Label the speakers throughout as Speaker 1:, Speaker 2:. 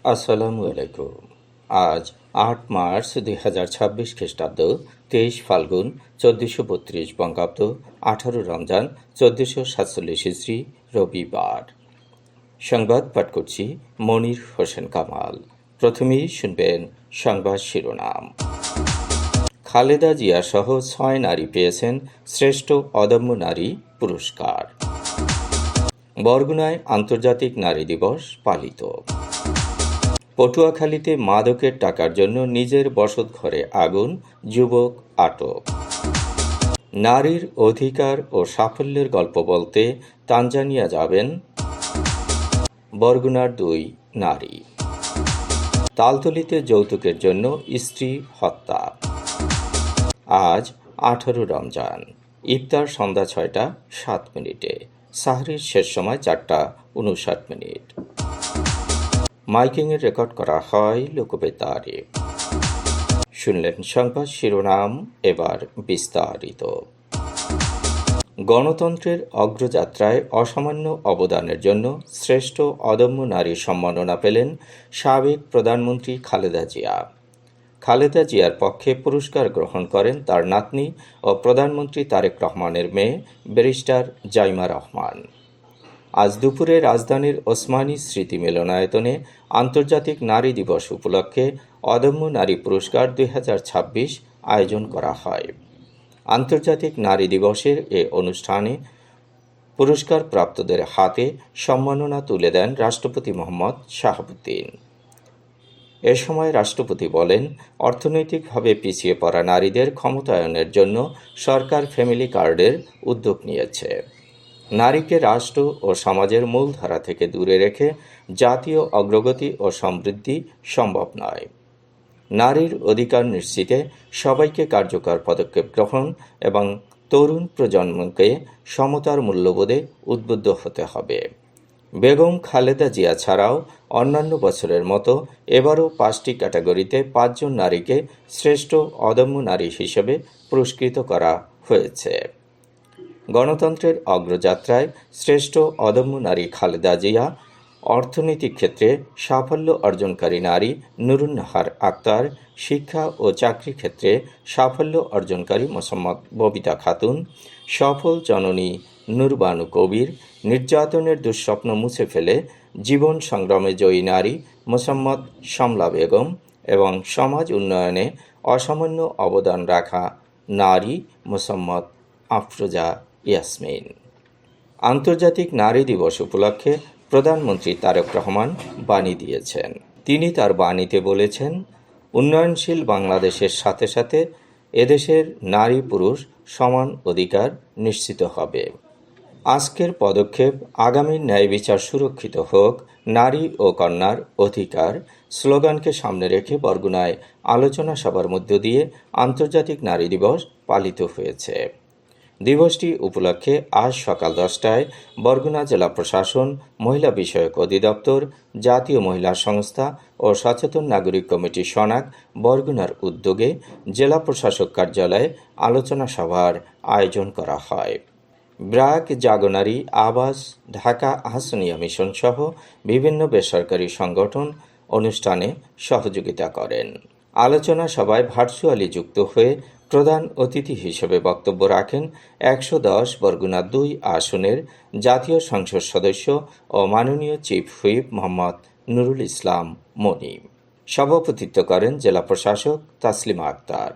Speaker 1: আসসালামু আলাইকুম। আজ ৮ মার্চ ২০২৬ খ্রিস্টাব্দ, ২৩ ফাল্গুন ১৪৩২ বঙ্গাব্দ, ১৮ রমজান ১৪৪৭ হিজরি, রবিবার। সংবাদ পাঠ করছি মনির হোসেন কামাল। প্রথমেই শুনবেন সংবাদ শিরোনাম। খালেদা জিয়া সহ ৬ নারী পেয়েছেন শ্রেষ্ঠ অদম্য নারী পুরস্কার। বরগুনায় আন্তর্জাতিক নারী দিবস পালিত। পটুয়াখালীতে মাদকের টাকার জন্য নিজের বসতঘরে আগুন, যুবক আটক। নারীর অধিকার ও সাফল্যের গল্প বলতে তানজানিয়া যাবেন বরগুনার ২ নারী। তালতলীতে যৌতুকের জন্য স্ত্রী হত্যা। আজ ১৮ রমজান। ইফতার সন্ধ্যা ৬টা ৭ মিনিটে। সাহরির শেষ সময় ৪টা ৫৯ মিনিট। মাইকিংয়ে রেকর্ড করা হয় লোকবেতারে। শুনলেন সংবাদ শিরোনাম, এবার বিস্তারিত। গণতন্ত্রের অগ্রযাত্রায় অসামান্য অবদানের জন্য শ্রেষ্ঠ অদম্য নারী সম্মাননা পেলেন সাবেক প্রধানমন্ত্রী খালেদা জিয়া। খালেদা জিয়ার পক্ষে পুরস্কার গ্রহণ করেন তার নাতনি ও প্রধানমন্ত্রী তারেক রহমানের মেয়ে ব্যারিস্টার জাইমা রহমান। আজ দুপুরে রাজধানীর ওসমানী স্মৃতি মিলনায়তনে আন্তর্জাতিক নারী দিবস উপলক্ষে অদম্য নারী পুরস্কার ২০২৬ আয়োজন করা হয়। আন্তর্জাতিক নারী দিবসের এ অনুষ্ঠানে পুরস্কার প্রাপ্তদের হাতে সম্মাননা তুলে দেন রাষ্ট্রপতি মোহাম্মদ শাহাবুদ্দিন। এ সময় রাষ্ট্রপতি বলেন, অর্থনৈতিকভাবে পিছিয়ে পড়া নারীদের ক্ষমতায়নের জন্য সরকার ফ্যামিলি কার্ডের উদ্যোগ নিয়েছে। নারীকে রাষ্ট্র ও সমাজের মূলধারা থেকে দূরে রেখে জাতীয় অগ্রগতি ও সমৃদ্ধি সম্ভব নয়। নারীর অধিকার নিশ্চিতে সবাইকে কার্যকর পদক্ষেপ গ্রহণ এবং তরুণ প্রজন্মকে সমতার মূল্যবোধে উদ্বুদ্ধ হতে হবে। বেগম খালেদা জিয়া ছাড়াও অন্যান্য বছরের মতো এবারও 5টি ক্যাটাগরিতে 5 জন নারীকে শ্রেষ্ঠ অদম্য নারী হিসেবে পুরস্কৃত করা হয়েছে। গণতন্ত্রের অগ্রযাত্রায় শ্রেষ্ঠ অদম্য নারী খালেদা জিয়া, অর্থনৈতিক ক্ষেত্রে সাফল্য অর্জনকারী নারী নুরুন্নাহার আক্তার, শিক্ষা ও চাকরি ক্ষেত্রে সাফল্য অর্জনকারী মোসাম্মদ ববিতা খাতুন, সফল জননী নূরবানু কবির, নির্যাতনের দুঃস্বপ্ন মুছে ফেলে জীবন সংগ্রামে জয়ী নারী মোসাম্মদ শামলা বেগম এবং সমাজ উন্নয়নে অসামান্য অবদান রাখা নারী মোসাম্মদ আফরোজা ইয়াসমিন। আন্তর্জাতিক নারী দিবস উপলক্ষে প্রধানমন্ত্রী তারেক রহমান বাণী দিয়েছেন। তিনি তার বাণীতে বলেছেন, উন্নয়নশীল বাংলাদেশের সাথে সাথে এদেশের নারী পুরুষ সমান অধিকার নিশ্চিত হবে। আজকের পদক্ষেপ আগামীর ন্যায় বিচার সুরক্ষিত হোক, নারী ও কন্যার অধিকার স্লোগানকে সামনে রেখে বরগুনায় আলোচনা সভার মধ্য দিয়ে আন্তর্জাতিক নারী দিবস পালিত হয়েছে। দিবসটি উপলক্ষে আজ সকাল 10টায় বরগুনা জেলা প্রশাসন, মহিলা বিষয়ক অধিদপ্তর, জাতীয় মহিলা সংস্থা ও সচেতন নাগরিক কমিটি সনাক বরগুনার উদ্যোগে জেলা প্রশাসক কার্যালয়ে আলোচনা সভার আয়োজন করা হয়। ব্র্যাক, জাগনারী, আবাস, ঢাকা আহসানিয়া মিশন সহ বিভিন্ন বেসরকারি সংগঠন অনুষ্ঠানে সহযোগিতা করেন। আলোচনা সভায় ভার্চুয়ালি যুক্ত হয়ে প্রধান অতিথি হিসেবে বক্তব্য রাখেন 110 বরগুনা 2 আসনের জাতীয় সংসদ সদস্য ও মাননীয় চিফ হুইপ মোহাম্মদ নুরুল ইসলাম মনি। সভাপতিত্ব করেন জেলা প্রশাসক তাসলিমা আক্তার।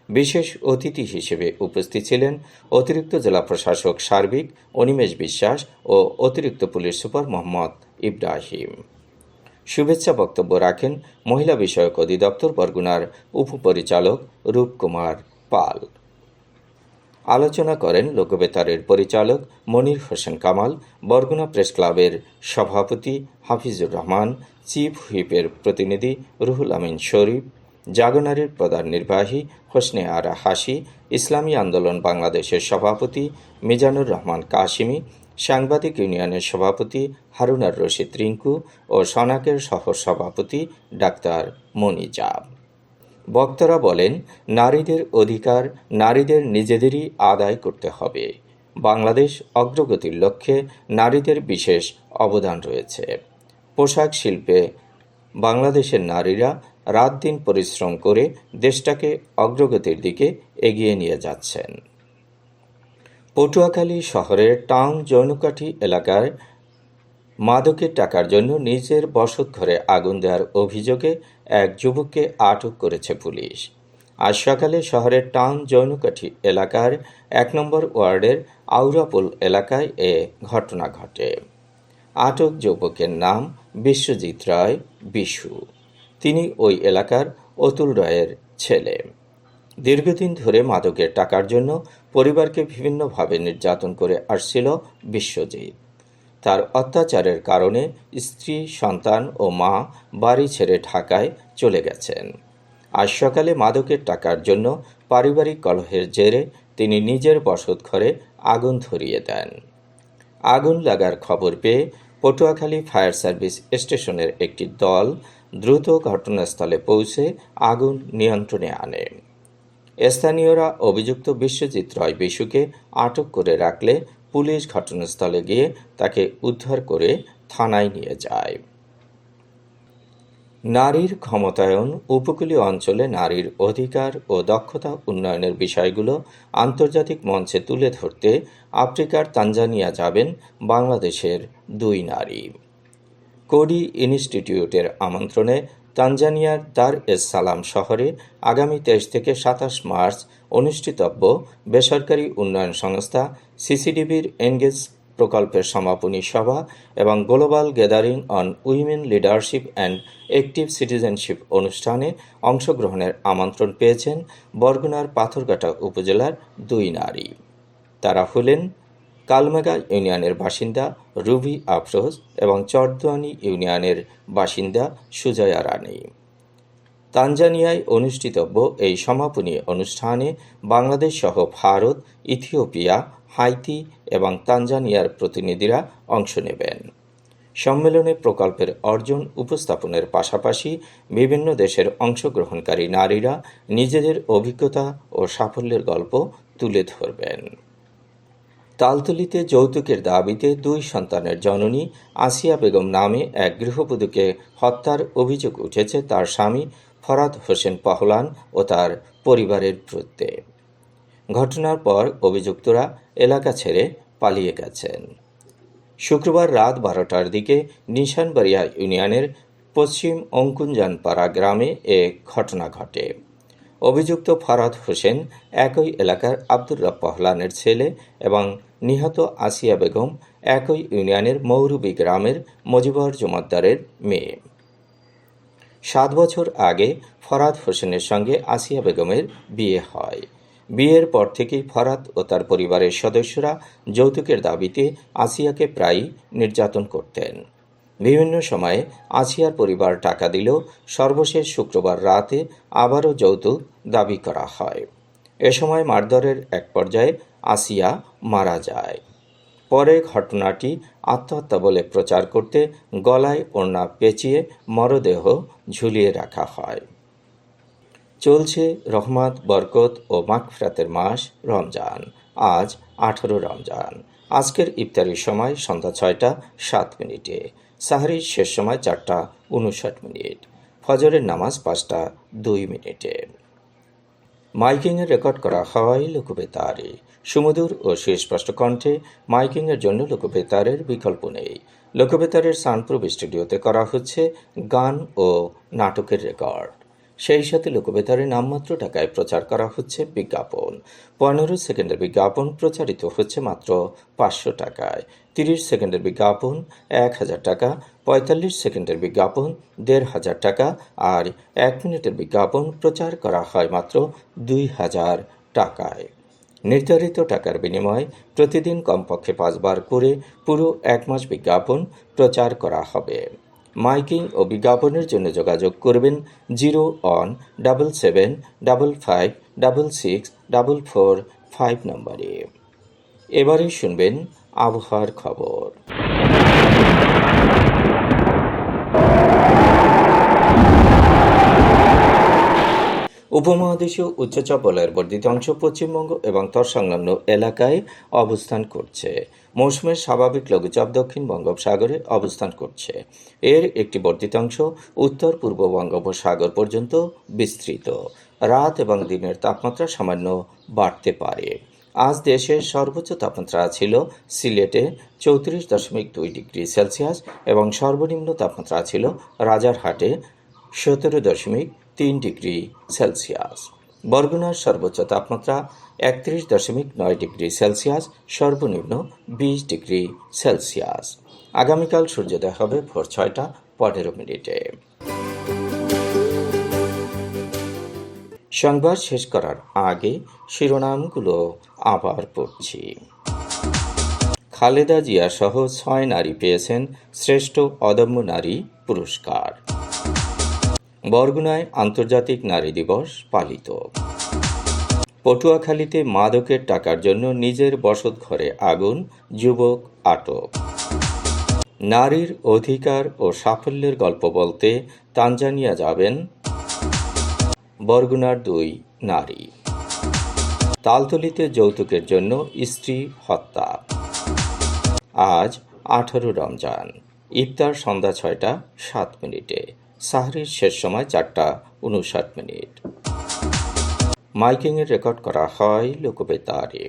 Speaker 1: বিশেষ অতিথি হিসেবে উপস্থিত ছিলেন অতিরিক্ত জেলা প্রশাসক সার্বিক অনিমেষ বিশ্বাস ও অতিরিক্ত পুলিশ সুপার মোহাম্মদ ইব্রাহিম। শুভেচ্ছা বক্তব্য রাখেন মহিলা বিষয়ক অধিদপ্তর বরগুনার উপপরিচালক রূপকুমার পাল। আলোচনা করেন লোকবেতারের পরিচালক মনির হোসেন কামাল, বরগুনা প্রেস ক্লাবের সভাপতি হাফিজুর রহমান, চিফ হুইপের প্রতিনিধি রুহুল আমিন শরীফ, জাগনারীর প্রধান নির্বাহী হোসনে আরা হাসি, ইসলামী আন্দোলন বাংলাদেশের সভাপতি মিজানুর রহমান কাশিমি, সাংবাদিক ইউনিয়নের সভাপতি হারুনার রশিদ রিঙ্কু ও সনাকের সহ সভাপতি ডাক্তার মনিজাব। বক্তারা বলেন, নারীদের অধিকার নারীদের নিজেদেরই আদায় করতে হবে। বাংলাদেশ অগ্রগতির লক্ষ্যে নারীদের বিশেষ অবদান রয়েছে। পোশাক শিল্পে বাংলাদেশের নারীরা রাত দিন পরিশ্রম করে দেশটাকে অগ্রগতির দিকে এগিয়ে নিয়ে যাচ্ছেন। পটুয়াখালী শহরের টাউন জৈনকাঠি এলাকায় মাদকের টাকার জন্য নিজের বসতঘরে আগুন দেওয়ার অভিযোগে এক যুবককে আটক করেছে পুলিশ। আজ সকালে শহরের টাউন জৈনকাঠি এলাকার ১ নম্বর ওয়ার্ডের আউরাপুল এলাকায় এ ঘটনা ঘটে। আটক যুবকের নাম বিশ্বজিৎ রায় বিশু। তিনি ওই এলাকার অতুল রায়ের ছেলে। দীর্ঘদিন ধরে মাদকের টাকার জন্য পরিবারকে বিভিন্নভাবে নির্যাতন করে আসছিল বিশ্বজিৎ। তার অত্যাচারের কারণে স্ত্রী, সন্তান ও মা বাড়ি ছেড়ে ঢাকায় চলে গেছেন। আজ সকালে মাদকের টাকার জন্য পারিবারিক কলহের জেরে তিনি নিজের বসতঘরে আগুন ধরিয়ে দেন। আগুন লাগার খবর পেয়ে পটুয়াখালী ফায়ার সার্ভিস স্টেশনের একটি দল দ্রুত ঘটনাস্থলে পৌঁছে আগুন নিয়ন্ত্রণে আনে। স্থানীয়রা অভিযুক্ত বিশ্বজিৎ রায় বিশুকে আটক করে রাখলে পুলিশ ঘটনাস্থলে গিয়ে তাকে উদ্ধার করে থানায় নিয়ে যায়। নারীর ক্ষমতায়ন, উপকূলীয় অঞ্চলে নারীর অধিকার ও দক্ষতা উন্নয়নের বিষয়গুলো আন্তর্জাতিক মঞ্চে তুলে ধরতে আফ্রিকার তানজানিয়া যাবেন বাংলাদেশের 2 নারী। কোডি ইনস্টিটিউটের আমন্ত্রণে তানজানিয়ার দার এস সালাম শহরে আগামী 23 থেকে 27 মার্চ অনুষ্ঠিতব্য বেসরকারি উন্নয়ন সংস্থা সিসিডিবির এনগেজ প্রকল্পের সমাপনী সভা এবং global gathering on women leadership and active citizenship অনুষ্ঠানে অংশগ্রহণের আমন্ত্রণ পেয়েছেন বরগুনার পাথরঘাটা উপজেলার 2 নারী। তারা হলেন কালমেগা ইউনিয়নের বাসিন্দা রুবি আফরোজ এবং চরদুয়ানি ইউনিয়নের বাসিন্দা সুজয়া রানী। তানজানিয়ায় অনুষ্ঠিতব্য এই সমাপনী অনুষ্ঠানে বাংলাদেশ সহ ভারত, ইথিওপিয়া, হাইতি এবং তানজানিয়ার প্রতিনিধিরা অংশ নেবেন। সম্মেলনে প্রকল্পের অর্জন উপস্থাপনের পাশাপাশি বিভিন্ন দেশের অংশগ্রহণকারী নারীরা নিজেদের অভিজ্ঞতা ও সাফল্যের গল্প তুলে ধরবেন। তালতলীতে যৌতুকের দাবিতে 2 সন্তানের জননী আসিয়া বেগম নামে এক গৃহবধূকে হত্যার অভিযোগ উঠেছে তার স্বামী ফরাদ হোসেন পহলান ও তার পরিবারের বিরুদ্ধে। ঘটনার পর অভিযুক্তরা এলাকা ছেড়ে পালিয়ে গেছেন। শুক্রবার রাত 12টার দিকে নিশানবাড়িয়া ইউনিয়নের পশ্চিম অঙ্কুঞ্জানপাড়া গ্রামে এ ঘটনা ঘটে। অভিযুক্ত ফরাদ হোসেন একই এলাকার আব্দুর রব পহলানের ছেলে এবং নিহত আসিয়া বেগম একই ইউনিয়নের মৌরুবি গ্রামের মজিবর জমাদ্দারের মেয়ে। 7 বছর আগে ফরাদ হোসেনের সঙ্গে আসিয়া বেগমের বিয়ে হয়। বিয়ের পর থেকেই ফরাদ ও তার পরিবারের সদস্যরা যৌতুকের দাবিতে আসিয়াকে প্রায়ই নির্যাতন করতেন। বিভিন্ন সময়ে আসিয়ার পরিবার টাকা দিলেও সর্বশেষ শুক্রবার রাতে আবারও যৌতুক দাবি করা হয়। এ সময় মারধরের এক পর্যায়ে আসিয়া মারা যায়। পরে ঘটনাটি আত্মহত্যা বলে প্রচার করতে গলায় ওড়না পেঁচিয়ে মরদেহ ঝুলিয়ে রাখা হয়। চলছে রহমত, বরকত ও মাগফিরাতের মাস রমজান। আজ 18 রমজান। আজকের ইফতারির সময় সন্ধ্যা 6টা 7 মিনিটে, সাহরির শেষ সময় 4টা 59 মিনিট, ফজরের নামাজ 5টা 2 মিনিটে। মাইকিংয়ে রেকর্ড করা হয় লোকবেতারে। সুমধুর ও সুস্পষ্ট কণ্ঠে মাইকিংয়ের জন্য লোকবেতারের বিকল্প নেই। লোকবেতারের সানপ্রুফ স্টুডিওতে করা হচ্ছে গান ও নাটকের রেকর্ড। সেই সাথে লোকবেতারে নামমাত্র টাকায় প্রচার করা হচ্ছে বিজ্ঞাপন। 15 সেকেন্ডের বিজ্ঞাপন প্রচারিত হচ্ছে মাত্র 500 টাকায়। 30 সেকেন্ডের বিজ্ঞাপন 1000 টাকা, 45 সেকেন্ডের বিজ্ঞাপন 1500 টাকা আর 1 মিনিটের বিজ্ঞাপন প্রচার করা হয় মাত্র 2000 টাকায়। নির্ধারিত টাকার বিনিময়ে প্রতিদিন কমপক্ষে 5 বার করে পুরো 1 মাস বিজ্ঞাপন প্রচার করা হবে। মাইকিং ও বিজ্ঞাপনের জন্য যোগাযোগ করবেন 0-1-77-55-66-445 নম্বরে। এবারে শুনবেন আবহাওয়ার খবর। উপমহাদেশীয় উচ্চচাপ বলয়ের বর্ধিত অংশ পশ্চিমবঙ্গ এবং তৎসংলগ্ন এলাকায় অবস্থান করছে। মৌসুমের স্বাভাবিক লঘুচাপ দক্ষিণ বঙ্গোপসাগরে অবস্থান করছে। এর একটি বর্ধিতাংশ উত্তর পূর্ব বঙ্গোপসাগর পর্যন্ত বিস্তৃত। রাত এবং দিনের তাপমাত্রা সামান্য বাড়তে পারে। আজ দেশের সর্বোচ্চ তাপমাত্রা ছিল সিলেটে 34.2 ডিগ্রি সেলসিয়াস এবং সর্বনিম্ন তাপমাত্রা ছিল রাজারহাটে 17.3 ডিগ্রি সেলসিয়াস। বরগুনার সর্বোচ্চ তাপমাত্রা 31.9 ডিগ্রি সেলসিয়াস, সর্বনিম্ন 20 ডিগ্রি সেলসিয়াস। আগামীকাল সূর্যোদয় হবে ভোর 6:15। সংবাদ শেষ করার আগে শিরোনামগুলো আবার পড়ছি। খালেদা জিয়া সহ 6 নারী পেয়েছেন শ্রেষ্ঠ অদম্য নারী পুরস্কার। বরগুনায় আন্তর্জাতিক নারী দিবস পালিত। পটুয়াখালীতে মাদকের টাকার জন্য নিজের বসতঘরে আগুন, যুবক আটক। নারীর অধিকার ও সাফল্যের গল্প বলতে তানজানিয়া যাবেন বরগুনার 2 নারী। তালতলীতে যৌতুকের জন্য স্ত্রী হত্যা। আজ 18 রমজান। ইফতার সন্ধ্যা 6:07। সাহরির শেষ সময় 4:59। মাইকিংয়ের রেকর্ড করা হয় লোকবেতারে।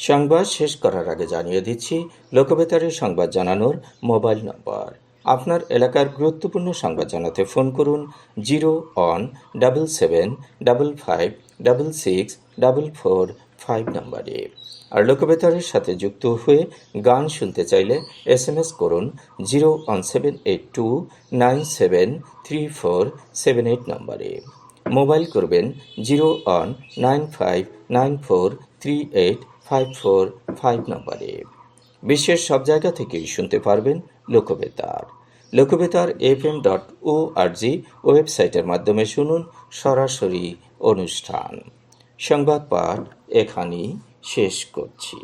Speaker 1: সংবাদ শেষ করার আগে জানিয়ে দিচ্ছি লোকবেতারে সংবাদ জানানোর মোবাইল নম্বর। আপনার এলাকার গুরুত্বপূর্ণ সংবাদ জানাতে ফোন করুন 0-155564445 নম্বরে। আর লোকবেতারের সাথে যুক্ত হয়ে গান শুনতে চাইলে SMS করুন 01782973478 নম্বরে। মোবাইল করবেন 01959438545 নম্বরে। বিশ্বের সব জায়গা থেকেই শুনতে পারবেন লোকবেতার। লোকবেতার fm.org ওয়েবসাইটের মাধ্যমে শুনুন সরাসরি অনুষ্ঠান। সংবাদ পাঠ এখানেই শেষ করছি।